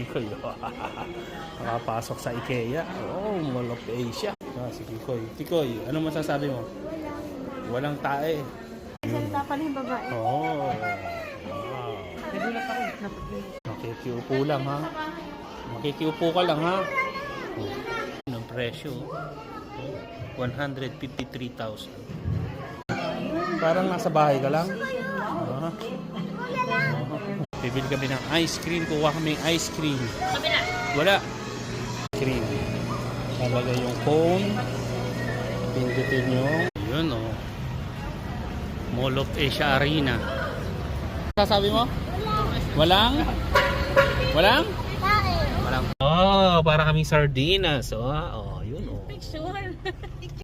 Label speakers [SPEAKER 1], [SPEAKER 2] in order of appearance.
[SPEAKER 1] Kikoy. Nakapasok sa IKEA. Oh, Mall of Asia. Si Kikoy. Kikoy, ano masasabi mo? Walang tae.
[SPEAKER 2] Salita pa rin yung babae.
[SPEAKER 1] Oh. Wow.
[SPEAKER 2] Nagulat ako.
[SPEAKER 1] Makikiupo lang ha. Makikiupo ka lang ha. Oh. Ang presyo. 153,000. Parang nasa bahay ka lang. Bibili kami ng ice cream. Kuha kami ng ice cream. Wala. Cream. Talaga yung phone. Pindutin nyo. Yun o. Mall of Asia Arena. Sasabi mo? Walang? Walang? Walang. Oh, para kaming sardinas. Oh, yun oh.
[SPEAKER 2] Picture.